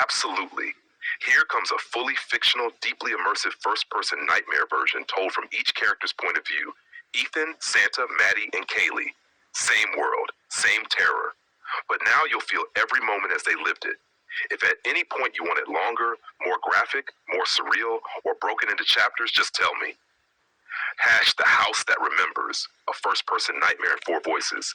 Absolutely. Here comes a fully fictional, deeply immersive first-person nightmare version told from each character's point of view. Ethan, Santa, Maddie, and Kaylee. Same world, same terror. But now you'll feel every moment as they lived it. If at any point you want it longer, more graphic, more surreal, or broken into chapters, just tell me. The House That Remembers, a first-person nightmare in 4 voices.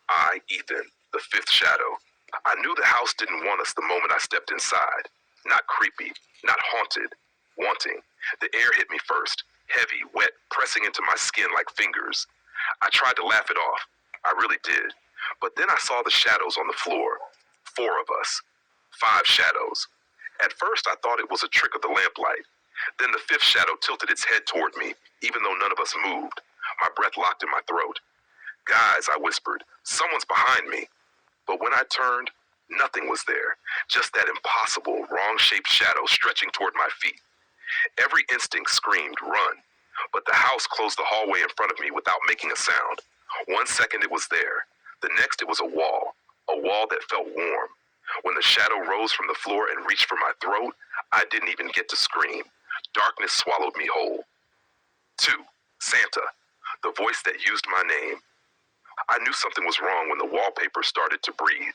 I, Ethan, the 5th shadow. I knew the house didn't want us the moment I stepped inside. Not creepy, not haunted, wanting. The air hit me first, heavy, wet, pressing into my skin like fingers. I tried to laugh it off. I really did. But then I saw the shadows on the floor. 4 of us. 5 shadows. At first I thought it was a trick of the lamplight. Then the 5th shadow tilted its head toward me, even though none of us moved. My breath locked in my throat. Guys, I whispered, someone's behind me. But when I turned, nothing was there. Just that impossible, wrong-shaped shadow stretching toward my feet. Every instinct screamed, run. But the house closed the hallway in front of me without making a sound. 1 second it was there. The next it was a wall that felt warm. When the shadow rose from the floor and reached for my throat, I didn't even get to scream. Darkness swallowed me whole. 2. Santa, the voice that used my name. I knew something was wrong when the wallpaper started to breathe.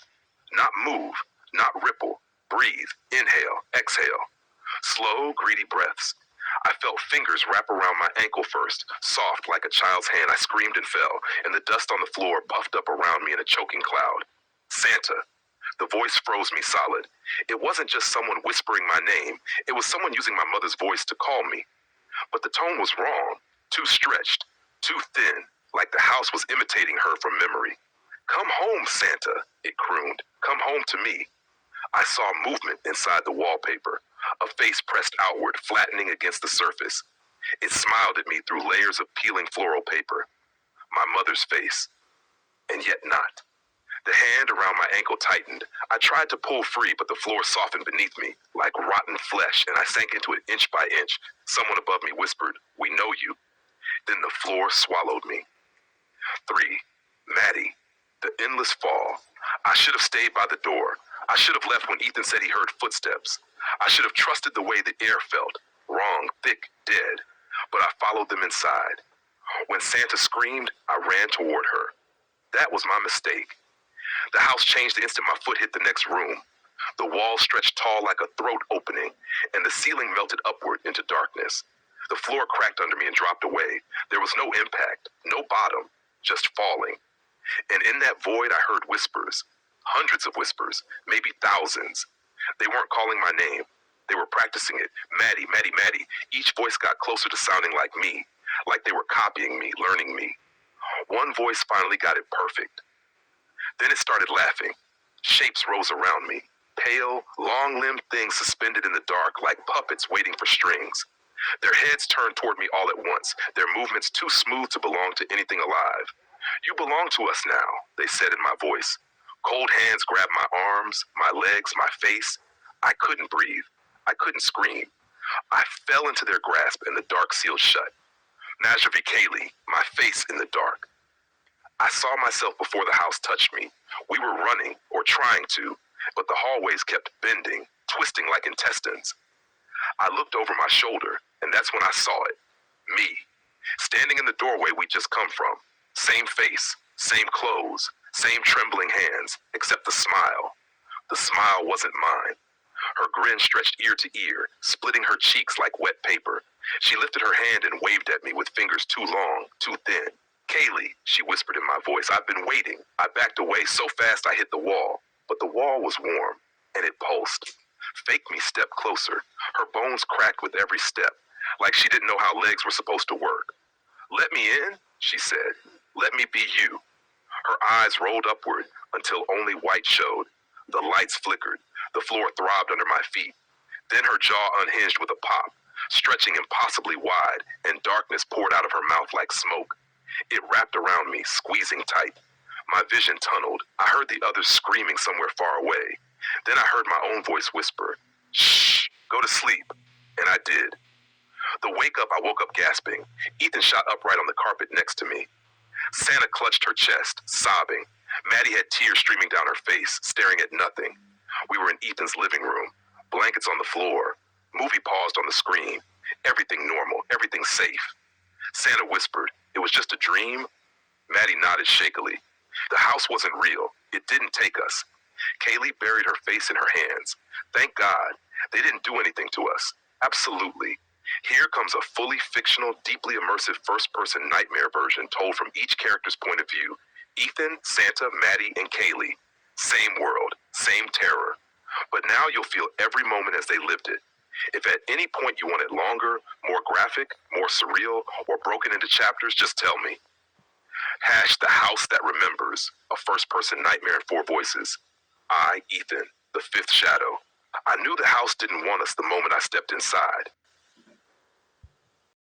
Not move, not ripple. Breathe, inhale, exhale. Slow, greedy breaths. I felt fingers wrap around my ankle first, soft like a child's hand. I screamed and fell, and the dust on the floor puffed up around me in a choking cloud. Santa. The voice froze me solid. It wasn't just someone whispering my name. It was someone using my mother's voice to call me. But the tone was wrong, too stretched, too thin, like the house was imitating her from memory. Come home, Santa, it crooned. Come home to me. I saw movement inside the wallpaper, a face pressed outward, flattening against the surface. It smiled at me through layers of peeling floral paper. My mother's face. And yet not. The hand around my ankle tightened. I tried to pull free, but the floor softened beneath me, like rotten flesh, and I sank into it inch by inch. Someone above me whispered, "We know you." Then the floor swallowed me. 3. Maddie. The endless fall. I should have stayed by the door. I should have left when Ethan said he heard footsteps. I should have trusted the way the air felt. Wrong, thick, dead. But I followed them inside. When Santa screamed, I ran toward her. That was my mistake. The house changed the instant my foot hit the next room. The wall stretched tall like a throat opening, and the ceiling melted upward into darkness. The floor cracked under me and dropped away. There was no impact, no bottom, just falling. And in that void, I heard whispers. Hundreds of whispers, maybe thousands. They weren't calling my name. They were practicing it. Maddie, Maddie, Maddie. Each voice got closer to sounding like me, like they were copying me, learning me. One voice finally got it perfect. Then it started laughing. Shapes rose around me. Pale, long-limbed things suspended in the dark like puppets waiting for strings. Their heads turned toward me all at once, their movements too smooth to belong to anything alive. "You belong to us now," they said in my voice. Cold hands grabbed my arms, my legs, my face. I couldn't breathe. I couldn't scream. I fell into their grasp and the dark sealed shut. Maddie, Kaylee, my face in the dark. I saw myself before the house touched me. We were running, or trying to, but the hallways kept bending, twisting like intestines. I looked over my shoulder, and that's when I saw it. Me, standing in the doorway we'd just come from. Same face, same clothes, same trembling hands, except the smile. The smile wasn't mine. Her grin stretched ear to ear, splitting her cheeks like wet paper. She lifted her hand and waved at me with fingers too long, too thin. "Kaylee," she whispered in my voice, "I've been waiting." I backed away so fast I hit the wall, but the wall was warm, and it pulsed. Fake me stepped closer. Her bones cracked with every step, like she didn't know how legs were supposed to work. "Let me in," she said. "Let me be you." Her eyes rolled upward until only white showed. The lights flickered. The floor throbbed under my feet. Then her jaw unhinged with a pop, stretching impossibly wide, and darkness poured out of her mouth like smoke. It wrapped around me, squeezing tight. My vision tunneled. I heard the others screaming somewhere far away. Then I heard my own voice whisper, "Shh, go to sleep." And I did. The wake up, I woke up gasping. Ethan shot upright on the carpet next to me. Santa clutched her chest, sobbing. Maddie had tears streaming down her face, staring at nothing. We were in Ethan's living room. Blankets on the floor. Movie paused on the screen. Everything normal, everything safe. Santa whispered, "It was just a dream?" Maddie nodded shakily. The house wasn't real. It didn't take us. Kaylee buried her face in her hands. Thank God. They didn't do anything to us. Absolutely. Here comes a fully fictional, deeply immersive first-person nightmare version told from each character's point of view. Ethan, Santa, Maddie, and Kaylee. Same world, same terror. But now you'll feel every moment as they lived it. If at any point you want it longer, more graphic, more surreal, or broken into chapters, just tell me. The House That Remembers, a first-person nightmare in 4 voices. I, Ethan, the fifth shadow. I knew the house didn't want us the moment I stepped inside.